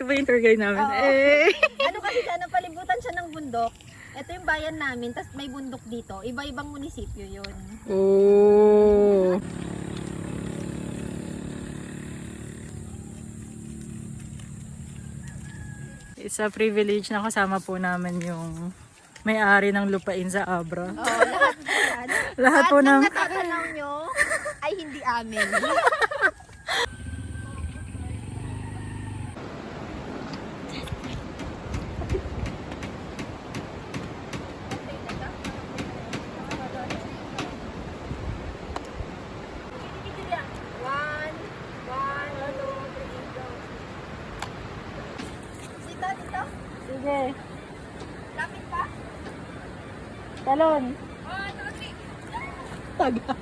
Ito ba yung tour guide namin? Oo. Eh. Ano kasi siya, napalibutan siya ng bundok. Ito yung bayan namin, tapos may bundok dito. Iba-ibang munisipyo yun. Oh. It's a privilege na kasama po namin yung may-ari ng lupain sa Abra. Oo, lahat yan. Lahat po ng ng... natatanaw nyo ay hindi amin. Dito. Sige. Lapit pa. Talon. Tagal.